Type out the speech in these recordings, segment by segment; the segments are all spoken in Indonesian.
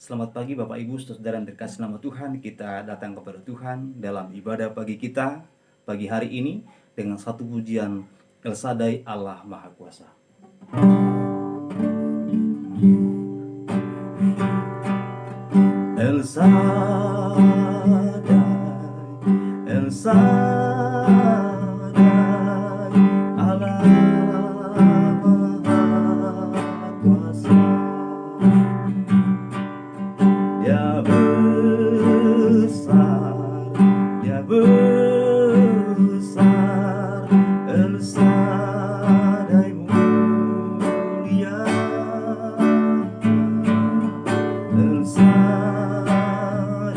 Selamat pagi Bapak Ibu Saudara yang terkasih nama Tuhan. Kita datang kepada Tuhan dalam ibadah pagi kita pagi hari ini dengan satu pujian El Shaddai Allah Maha Kuasa. El Shaddai, El Shaddai, Allah Maha Kuasa. Dia besar, El Shaddai mulia, El Shaddai,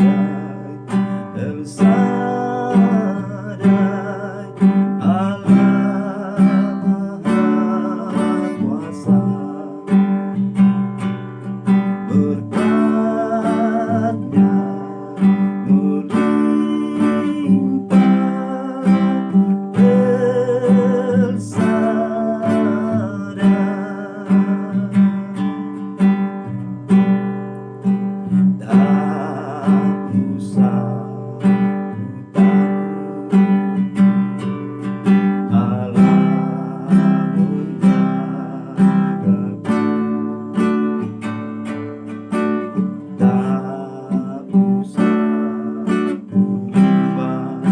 El Shaddai, Allah Maha Kuasa. Berkatnya melimpah, El Shaddai. Tak usah ku takut, Allah menjagaku. Tak usah ku rimbang,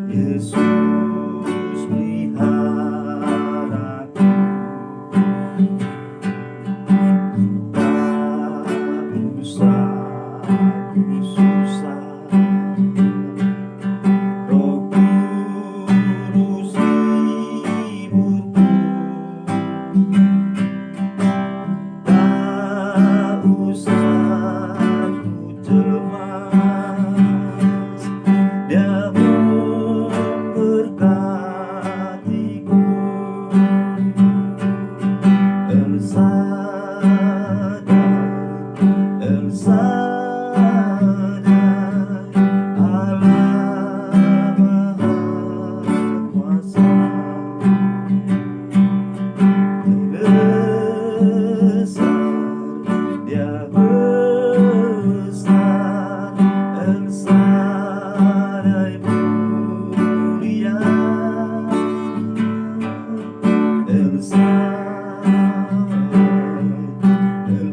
Yesus peliharaku. Tak usah ku susah, Roh Kudus hiburku. Tak usah ku cemas, Dia memberkatiku. El Shaddai, El Shaddai, Allah Maha Kuasa. Dia besar, El Shaddai mulia, El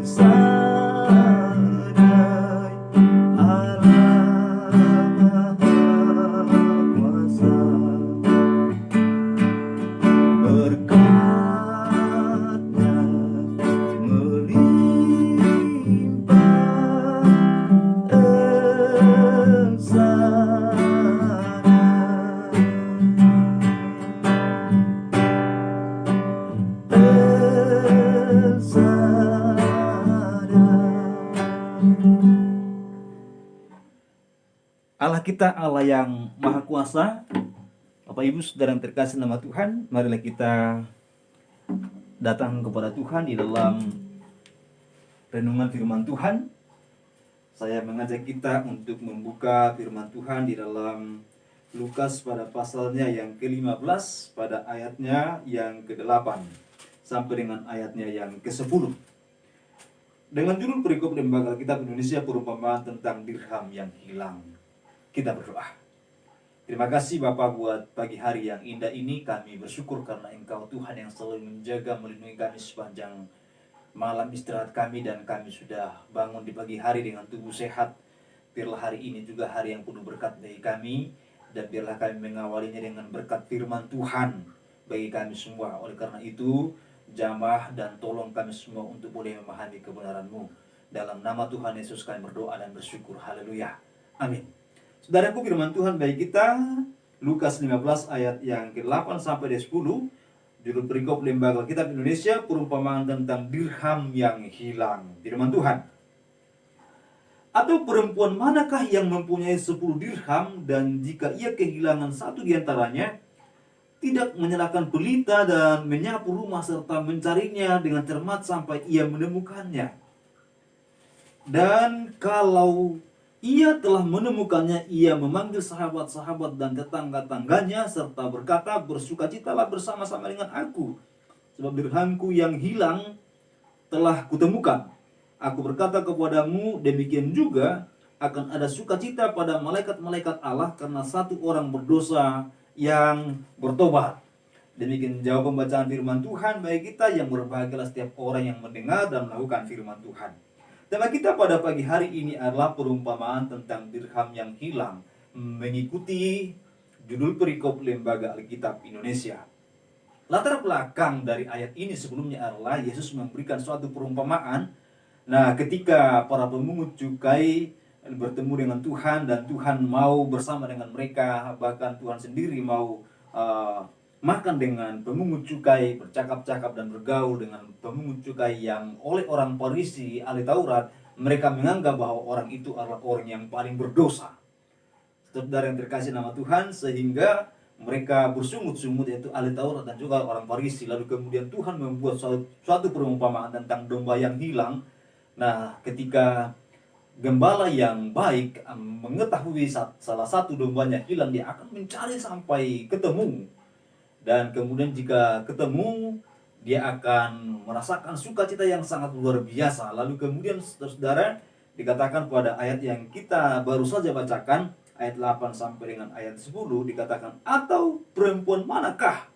Shaddai, Allah Maha Kuasa. Berkatnya melimpah, El Shaddai. El Shaddai. Allah kita Allah yang Maha Kuasa. Bapak Ibu Saudara yang terkasih nama Tuhan, marilah kita datang kepada Tuhan di dalam renungan firman Tuhan. Saya mengajak kita untuk membuka firman Tuhan di dalam Lukas pada pasalnya yang ke-15 pada ayatnya yang ke-8 sampai dengan ayatnya yang ke-10. Dengan judul perikop Lembaga Alkitab Indonesia, perumpamaan tentang dirham yang hilang. Kita berdoa. Terima kasih Bapak buat pagi hari yang indah ini. Kami bersyukur karena Engkau Tuhan yang selalu menjaga, melindungi kami sepanjang malam istirahat kami. Dan kami sudah bangun di pagi hari dengan tubuh sehat. Biarlah hari ini juga hari yang penuh berkat bagi kami. Dan biarlah kami mengawalinya dengan berkat firman Tuhan bagi kami semua. Oleh karena itu, jamah dan tolong kami semua untuk boleh memahami kebenaran-Mu. Dalam nama Tuhan Yesus kami berdoa dan bersyukur. Haleluya. Amin. Saudaraku, firman Tuhan bagi kita Lukas 15 ayat yang ke-8 sampai 10. Judul perikop Lembaga Alkitab Indonesia, perumpamaan tentang dirham yang hilang. Firman Tuhan. Atau perempuan manakah yang mempunyai 10 dirham, dan jika ia kehilangan satu di antaranya, tidak menyalakan pelita dan menyapu rumah serta mencarinya dengan cermat sampai ia menemukannya. Dan kalau ia telah menemukannya, ia memanggil sahabat-sahabat dan tetangga-tangganya serta berkata, bersukacitalah bersama-sama dengan aku, sebab dirhamku yang hilang telah kutemukan. Aku berkata kepadamu, demikian juga akan ada sukacita pada malaikat-malaikat Allah karena satu orang berdosa yang bertobat. Demikian jawab pembacaan firman Tuhan bagi kita yang berbahagialah setiap orang yang mendengar dan melakukan firman Tuhan. Tema kita pada pagi hari ini adalah perumpamaan tentang dirham yang hilang, mengikuti judul perikop Lembaga Alkitab Indonesia. Latar belakang dari ayat ini sebelumnya adalah Yesus memberikan suatu perumpamaan. Nah, ketika para pemungut cukai bertemu dengan Tuhan dan Tuhan mau bersama dengan mereka, bahkan Tuhan sendiri mau makan dengan pemungut cukai, bercakap-cakap dan bergaul dengan pemungut cukai yang oleh orang Farisi, ahli Taurat, mereka menganggap bahwa orang itu adalah orang yang paling berdosa. Saudara yang terkasih nama Tuhan, sehingga mereka bersungut-sungut, yaitu ahli Taurat dan juga orang Farisi. Lalu kemudian Tuhan membuat suatu perumpamaan tentang domba yang hilang. Nah, ketika gembala yang baik mengetahui salah satu dombanya hilang, dia akan mencari sampai ketemu. Dan kemudian jika ketemu, dia akan merasakan sukacita yang sangat luar biasa. Lalu kemudian saudara, dikatakan pada ayat yang kita baru saja bacakan, ayat 8 sampai dengan ayat 10, dikatakan, atau perempuan manakah?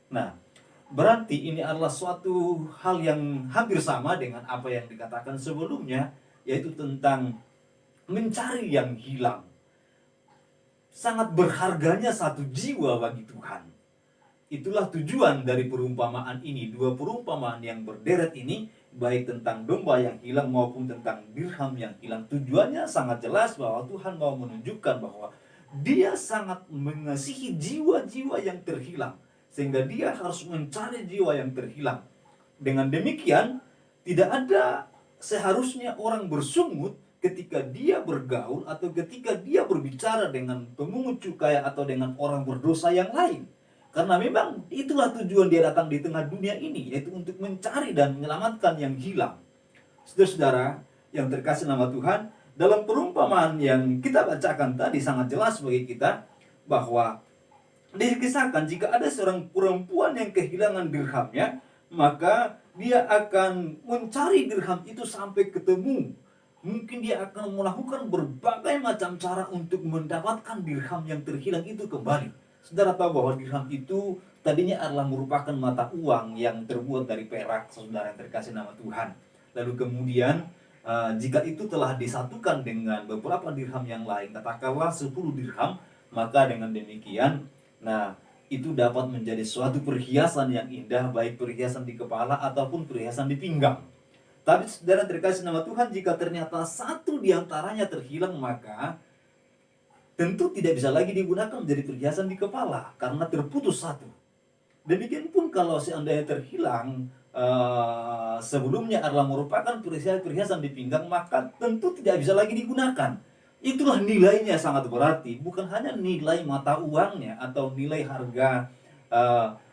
Nah, berarti ini adalah suatu hal yang hampir sama dengan apa yang dikatakan sebelumnya, yaitu tentang mencari yang hilang. Sangat berharganya satu jiwa bagi Tuhan. Itulah tujuan dari perumpamaan ini. Dua perumpamaan yang berderet ini, baik tentang domba yang hilang maupun tentang dirham yang hilang, tujuannya sangat jelas bahwa Tuhan mau menunjukkan bahwa Dia sangat mengasihi jiwa-jiwa yang terhilang, sehingga Dia harus mencari jiwa yang terhilang. Dengan demikian, tidak ada seharusnya orang bersungut ketika dia bergaul atau ketika dia berbicara dengan pemungut cukai atau dengan orang berdosa yang lain. Karena memang itulah tujuan dia datang di tengah dunia ini, yaitu untuk mencari dan menyelamatkan yang hilang. Saudara-saudara yang terkasih nama Tuhan, dalam perumpamaan yang kita bacakan tadi sangat jelas bagi kita bahwa dikisahkan jika ada seorang perempuan yang kehilangan dirhamnya, maka dia akan mencari dirham itu sampai ketemu. Mungkin dia akan melakukan berbagai macam cara untuk mendapatkan dirham yang terhilang itu kembali. Saudara tahu bahwa dirham itu tadinya adalah merupakan mata uang yang terbuat dari perak, saudara yang terkasih nama Tuhan. Lalu kemudian jika itu telah disatukan dengan beberapa dirham yang lain, katakanlah 10 dirham, maka dengan demikian, nah itu dapat menjadi suatu perhiasan yang indah, baik perhiasan di kepala ataupun perhiasan di pinggang. Tapi saudara terkasih nama Tuhan, jika ternyata satu diantaranya terhilang, maka tentu tidak bisa lagi digunakan menjadi perhiasan di kepala karena terputus satu. Demikian pun kalau seandainya terhilang sebelumnya adalah merupakan perhiasan di pinggang, maka tentu tidak bisa lagi digunakan. Itulah nilainya sangat berarti, bukan hanya nilai mata uangnya atau nilai harga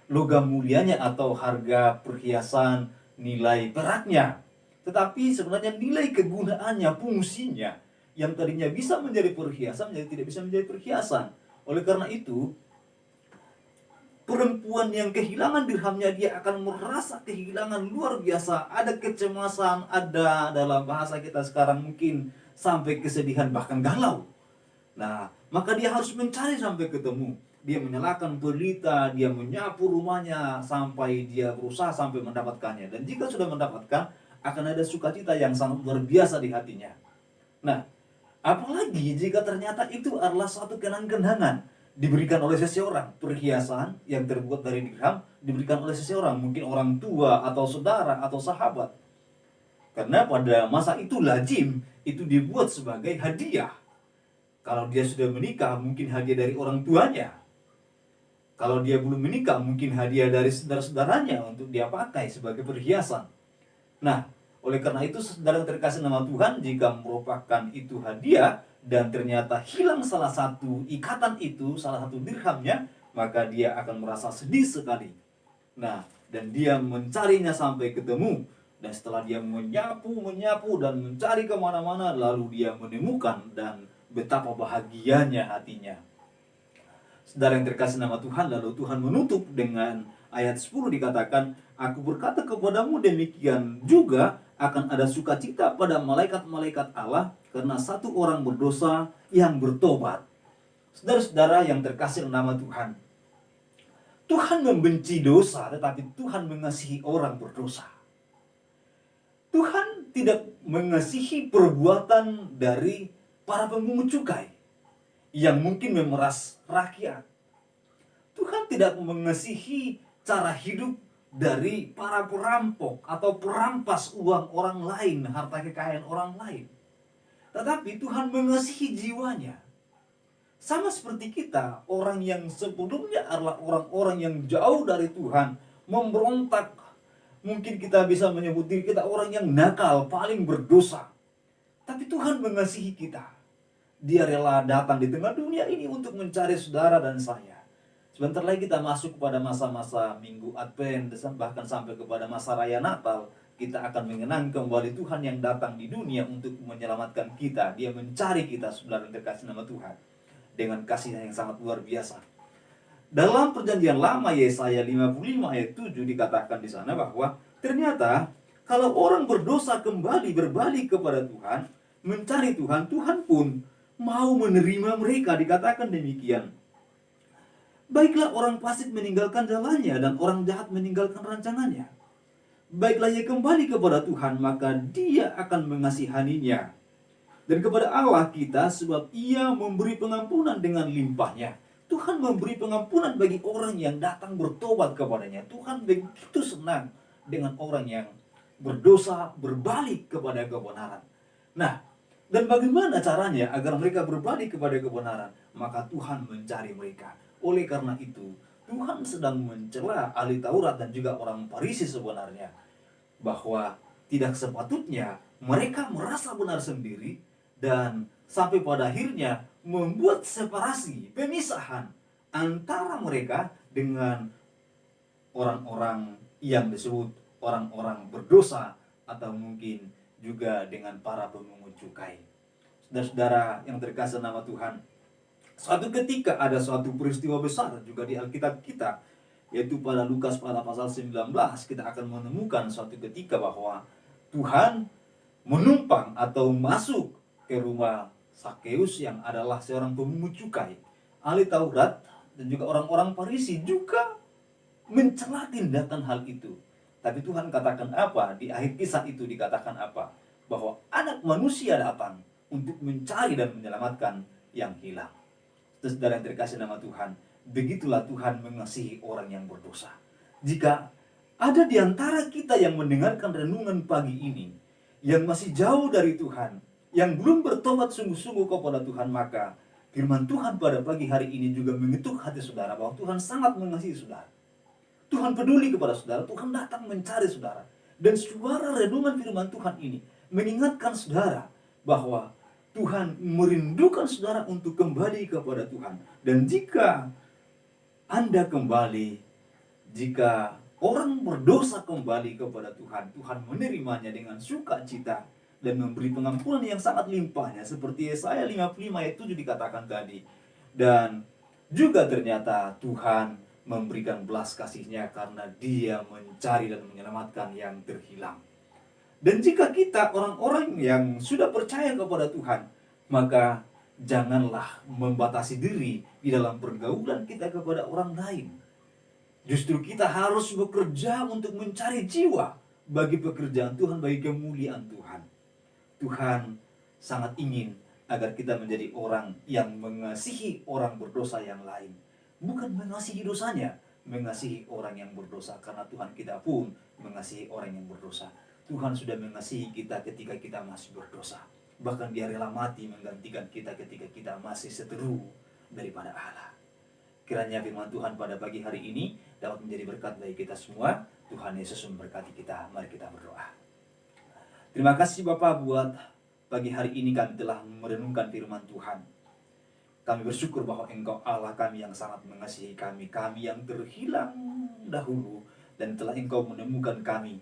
logam mulianya atau harga perhiasan nilai peraknya, tetapi sebenarnya nilai kegunaannya, fungsinya, yang tadinya bisa menjadi perhiasan menjadi tidak bisa menjadi perhiasan. Oleh karena itu, perempuan yang kehilangan dirhamnya, dia akan merasa kehilangan luar biasa. Ada kecemasan, ada dalam bahasa kita sekarang mungkin sampai kesedihan, bahkan galau. Nah, maka dia harus mencari sampai ketemu. Dia menyalakan pelita, dia menyapu rumahnya sampai dia berusaha sampai mendapatkannya. Dan jika sudah mendapatkan, akan ada sukacita yang sangat luar biasa di hatinya. Nah, apalagi jika ternyata itu adalah suatu kenang-kenangan diberikan oleh seseorang, perhiasan yang terbuat dari dirham diberikan oleh seseorang, mungkin orang tua atau saudara atau sahabat. Karena pada masa itu lazim itu dibuat sebagai hadiah. Kalau dia sudah menikah, mungkin hadiah dari orang tuanya. Kalau dia belum menikah, mungkin hadiah dari saudara-saudaranya untuk dia pakai sebagai perhiasan. Nah, oleh karena itu saudara terkasih nama Tuhan, jika merupakan itu hadiah dan ternyata hilang salah satu ikatan itu, salah satu dirhamnya, maka dia akan merasa sedih sekali. Nah, dan dia mencarinya sampai ketemu. Dan setelah dia menyapu dan mencari kemana-mana, lalu dia menemukan, dan betapa bahagianya hatinya. Saudara yang terkasih nama Tuhan, lalu Tuhan menutup dengan ayat 10 dikatakan, aku berkata kepadamu demikian juga akan ada sukacita pada malaikat-malaikat Allah karena satu orang berdosa yang bertobat. Saudara-saudara yang terkasih nama Tuhan, Tuhan membenci dosa, tetapi Tuhan mengasihi orang berdosa. Tuhan tidak mengasihi perbuatan dari para pemungut cukai yang mungkin memeras rakyat. Tuhan tidak mengasihi cara hidup dari para perampok atau perampas uang orang lain, harta kekayaan orang lain. Tetapi Tuhan mengasihi jiwanya. Sama seperti kita, orang yang sebelumnya adalah orang-orang yang jauh dari Tuhan, memberontak. Mungkin kita bisa menyebut diri kita orang yang nakal, paling berdosa. Tapi Tuhan mengasihi kita. Dia rela datang di tengah dunia ini untuk mencari saudara dan saya. Sebentar lagi kita masuk kepada masa-masa Minggu Advent, bahkan sampai kepada masa Raya Natal. Kita akan mengenang kembali Tuhan yang datang di dunia untuk menyelamatkan kita. Dia mencari kita, saudara yang terkasih nama Tuhan, dengan kasihnya yang sangat luar biasa. Dalam perjanjian lama Yesaya 55 ayat 7 dikatakan di sana bahwa ternyata kalau orang berdosa kembali berbalik kepada Tuhan, mencari Tuhan, Tuhan pun mau menerima mereka. Dikatakan demikian. Baiklah orang fasik meninggalkan jalannya dan orang jahat meninggalkan rancangannya. Baiklah ia kembali kepada Tuhan, maka Dia akan mengasihaninya. Dan kepada Allah kita, sebab Ia memberi pengampunan dengan limpahnya. Tuhan memberi pengampunan bagi orang yang datang bertobat kepadanya. Tuhan begitu senang dengan orang yang berdosa berbalik kepada kebenaran. Nah, dan bagaimana caranya agar mereka berbalik kepada kebenaran? Maka Tuhan mencari mereka. Oleh karena itu, Tuhan sedang mencela ahli Taurat dan juga orang Farisi sebenarnya, bahwa tidak sepatutnya mereka merasa benar sendiri dan sampai pada akhirnya membuat separasi, pemisahan antara mereka dengan orang-orang yang disebut orang-orang berdosa, atau mungkin juga dengan para pemungut cukai. Saudara-saudara yang terkasih nama Tuhan, suatu ketika ada suatu peristiwa besar juga di Alkitab kita, yaitu pada Lukas pada pasal 19 kita akan menemukan suatu ketika bahwa Tuhan menumpang atau masuk ke rumah Sakeus yang adalah seorang pemungut cukai. Ahli Taurat dan juga orang-orang Farisi juga mencela tindakan hal itu. Tapi Tuhan katakan apa? Di akhir kisah itu dikatakan apa? Bahwa anak manusia datang untuk mencari dan menyelamatkan yang hilang. Saudara yang terkasih nama Tuhan, begitulah Tuhan mengasihi orang yang berdosa. Jika ada di antara kita yang mendengarkan renungan pagi ini, yang masih jauh dari Tuhan, yang belum bertobat sungguh-sungguh kepada Tuhan, maka firman Tuhan pada pagi hari ini juga mengetuk hati saudara bahwa Tuhan sangat mengasihi saudara. Tuhan peduli kepada saudara, Tuhan datang mencari saudara. Dan suara renungan firman Tuhan ini mengingatkan saudara bahwa Tuhan merindukan saudara untuk kembali kepada Tuhan. Dan jika Anda kembali, jika orang berdosa kembali kepada Tuhan, Tuhan menerimanya dengan sukacita dan memberi pengampunan yang sangat limpahnya, seperti Yesaya 55 ayat 7 dikatakan tadi. Dan juga ternyata Tuhan memberikan belas kasihnya karena Dia mencari dan menyelamatkan yang terhilang. Dan jika kita orang-orang yang sudah percaya kepada Tuhan, maka janganlah membatasi diri di dalam pergaulan kita kepada orang lain. Justru kita harus bekerja untuk mencari jiwa bagi pekerjaan Tuhan, bagi kemuliaan Tuhan. Tuhan sangat ingin agar kita menjadi orang yang mengasihi orang berdosa yang lain. Bukan mengasihi dosanya, mengasihi orang yang berdosa. Karena Tuhan kita pun mengasihi orang yang berdosa. Tuhan sudah mengasihi kita ketika kita masih berdosa. Bahkan Dia rela mati menggantikan kita ketika kita masih seteru daripada Allah. Kiranya firman Tuhan pada pagi hari ini dapat menjadi berkat bagi kita semua. Tuhan Yesus memberkati kita. Mari kita berdoa. Terima kasih Bapak buat pagi hari ini kami telah merenungkan firman Tuhan. Kami bersyukur bahwa Engkau Allah kami yang sangat mengasihi kami. Kami yang terhilang dahulu dan telah Engkau menemukan kami.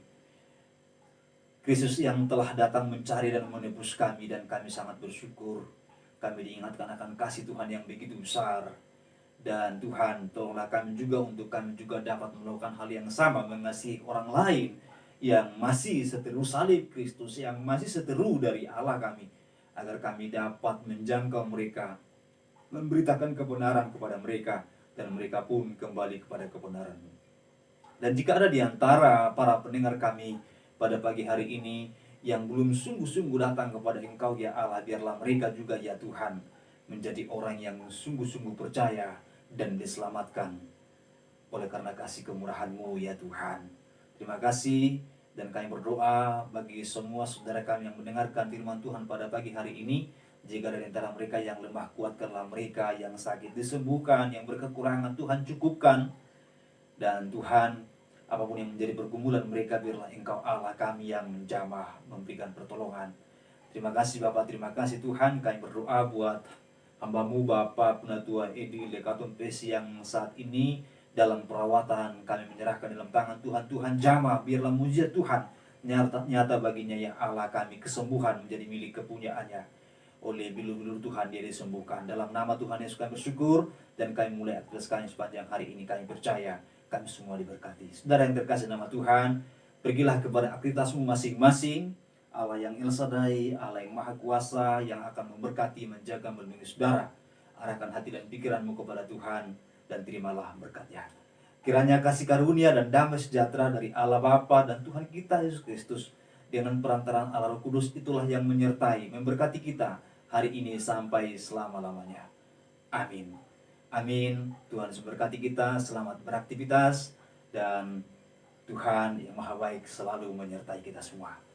Kristus yang telah datang mencari dan menebus kami, dan kami sangat bersyukur. Kami diingatkan akan kasih Tuhan yang begitu besar. Dan Tuhan, tolonglah kami juga untuk kami juga dapat melakukan hal yang sama, mengasihi orang lain yang masih seteru salib Kristus, yang masih seteru dari Allah kami, agar kami dapat menjangkau mereka, memberitakan kebenaran kepada mereka, dan mereka pun kembali kepada kebenaran. Dan jika ada di antara para pendengar kami pada pagi hari ini yang belum sungguh-sungguh datang kepada Engkau ya Allah, biarlah mereka juga ya Tuhan menjadi orang yang sungguh-sungguh percaya dan diselamatkan oleh karena kasih kemurahan-Mu ya Tuhan. Terima kasih, dan kami berdoa bagi semua saudara kami yang mendengarkan firman Tuhan pada pagi hari ini. Jika dari antara mereka yang lemah, kuatkanlah mereka, yang sakit disembuhkan, yang berkekurangan Tuhan cukupkan. Dan Tuhan, apapun yang menjadi pergumulan mereka, biarlah Engkau Allah kami yang menjamah memberikan pertolongan. Terima kasih Bapak, terima kasih Tuhan. Kami berdoa buat hamba-Mu Bapak Penatua Edi Lekaton Pesi yang saat ini dalam perawatan. Kami menyerahkan dalam tangan Tuhan. Tuhan jamah, biarlah mujizat Tuhan nyata baginya ya Allah kami. Kesembuhan menjadi milik kepunyaannya. Oleh bilur-bilur Tuhan dia disembuhkan. Dalam nama Tuhan Yesus kami bersyukur, dan kami mulai aktivitas kami sepanjang hari ini. Kami percaya kami semua diberkati. Saudara yang terkasih nama Tuhan, pergilah kepada aktivitasmu masing-masing. Allah yang El Shaddai, Allah yang Maha Kuasa, yang akan memberkati, menjaga, melindungi saudara. Arahkan hati dan pikiranmu kepada Tuhan, dan terimalah berkatnya. Kiranya kasih karunia dan damai sejahtera dari Allah Bapa dan Tuhan kita Yesus Kristus dengan perantaraan Allah Roh Kudus itulah yang menyertai, memberkati kita hari ini sampai selama-lamanya. Amin. Amin. Tuhan memberkati kita, selamat beraktivitas, dan Tuhan yang Maha Baik selalu menyertai kita semua.